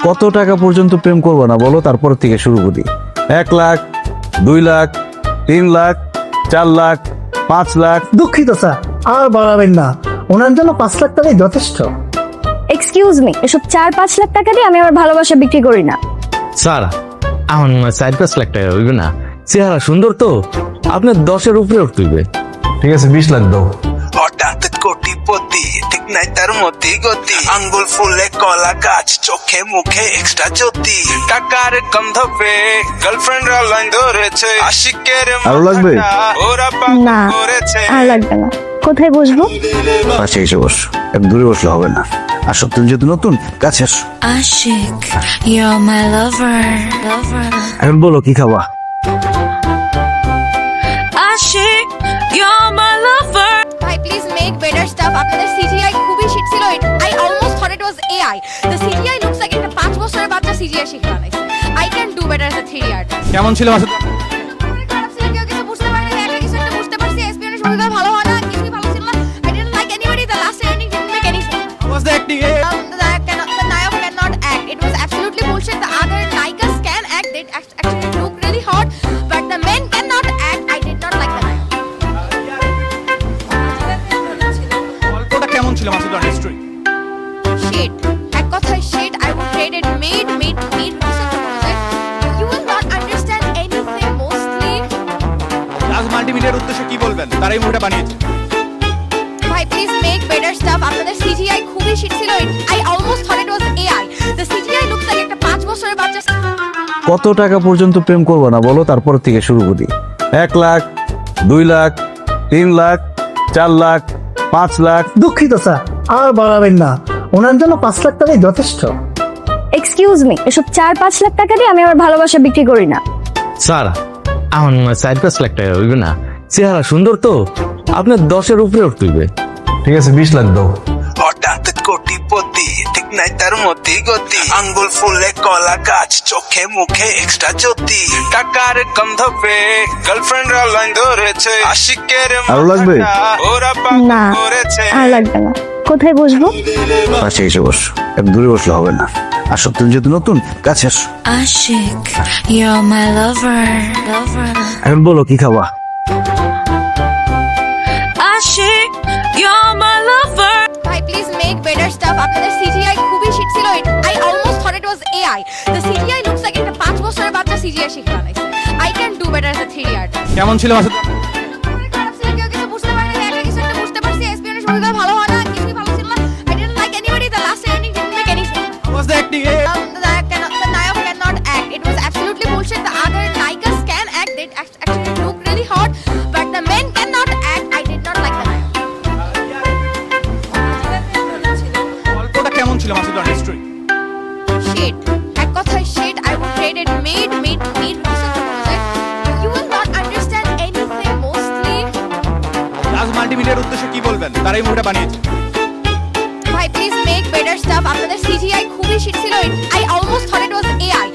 কত টাকা পর্যন্ত প্রেম করবো না বলো, তারপর থেকে শুরু করি। 1 লাখ, 2 লাখ, 3 লাখ, 4 লাখ, 5 লাখ। দুঃখিত স্যার, আর বাড়াবেন না। ওনার জন্য 5 লাখ টাকাই যথেষ্ট। এক্সকিউজ মি, এসব 4-5 লাখ টাকা দিয়ে আমি আমার ভালোবাসা বিক্রি করি না। স্যার আমার 4-5 লাখ টাকা হইবে না, চেহারা সুন্দর তো, আপনার 10-এর উপরে উঠবে। ঠিক আছে, 20 লাখ দাও। হঠাৎ কোটিপতি, ঠিক নাই তার মতি গতি, আঙ্গুল ফুলে কলা গাছ, চোখে মুখে এক্সট্রা জ্যোতি, টাকার গন্ধ পেয়ে গার্লফ্রেন্ডরা লাইন ধরেছে, আশিকের আরো লাগবে? ওরা না, পাগল করেছে। আর লাগবে না। কোথায় বসবো? পাশে এসে বস, এক দূরে বসলে হবে না। আর সব তুমি যেহেতু নতুন, কাছে আসো। Ashik, you're my lover. এখন বলো কি খাবা? Ashik, you're my lover. ভাই প্লিজ মেক বেটার স্টাফ। আপনাদের সিজিআই খুবই শিট ছিল। I almost thought it was AI. The CGI looks like একটা 5 বছরের বাচ্চা সিজিআই শিখে বানাইছে। I can do better as a 3D artist. কেমন ছিল মাসুদ? খারাপ ছিল, কেউ কিছু বুঝতে পারেনি, একা কিছু একটা বুঝতে পারছি। এসপিএনের ভূমিকা ভালো হয় না, কিছুই ভালো ছিল না। I didn't like anybody. The last ending didn't make any sense. Was the acting? The Nayak cannot act. It was absolutely bullshit. The other Naikas can act. They actually look really hot, but the men cannot act. I did not like the Nayak. গল্পটা কেমন ছিল Masud story? Shit. এক কথায় shit. I would rate it mid. You will not understand anything mostly. রাজ মাল্টিমিডিয়ার উদ্দেশ্যে কি বলবেন? তারাই মুভিটা বানিয়েছে। ভাই প্লিজ মেক বেটার স্টাফ। আপনাদের সিজিআই খুবই শিট ছিল। I almost thought it was AI. The CGI looks like একটা 5 বছরের বাচ্চা। কত টাকা পর্যন্ত প্রেম করবো না বলো, তারপর থেকে শুরু করি। 1 লাখ, 2 লাখ, 3 লাখ, 4 লাখ, 5 লাখ। দুঃখিত স্যার, আর বাড়াবেন না। ওনার জন্য 5 লাখ টাকাই যথেষ্ট। এক্সকিউজ মি, এসব 4-5 লাখ টাকা দিয়ে আমি আমার ভালোবাসা বিক্রি করি না। স্যার আমার 4-5 লাখ টাকা হইবে না, চেহারা সুন্দর তো, আপনার 10-এর উপরে উঠবে। ঠিক আছে, 20 লাখ দাও। হঠাৎ কোটিপতি, ঠিক নাই তার মতি গতি, আঙ্গুল ফুলে কলা গাছ, চোখে মুখে এক্সট্রা জ্যোতি, টাকার গন্ধ পেয়ে গার্লফ্রেন্ডরা লাইন ধরেছে, আশিকের আরো লাগবে? ওরা পাগল না, করেছে। আর লাগবে না। কোথায় বসবো? পাশে এসে বস, এক দূরে বসলে হবে না। আর সব তুমি যেহেতু নতুন, কাছে আসো। Ashik, you're my lover. এখন বলো কি খাবা? Ashik, you're my lover. ভাই প্লিজ মেক বেটার স্টাফ। আপনাদের সিজিআই খুবই শিট ছিল। I almost thought it was AI. The CGI looks like একটা 5 বছরের বাচ্চা সিজিআই শিখে বানাইছে। I can do better as a 3D artist. কেমন ছিল মাসুদ? খারাপ ছিল, কেউ কিছু বুঝতে পারেনি, একা কিছু একটা বুঝতে পারছি। এসপিএনের ভূমিকা ভালো হয় না, কিছুই ভালো ছিল না। I didn't like anybody. The last ending didn't make any sense. Was the acting? The Nayak cannot act. It was absolutely bullshit. The other Naikas can act. They actually look really hot, but the men cannot act. I did not like the Nayak. গল্পটা কেমন ছিল Masud story? Shit. এক কথায় shit. I would rate it mid. You will not understand anything mostly. রাজ মাল্টিমিডিয়ার উদ্দেশ্যে কি বলবেন? তারাই মুভিটা বানিয়েছে। ভাই প্লিজ মেক বেটার স্টাফ। আপনাদের সিজিআই খুবই শিট ছিল। I almost thought it was AI.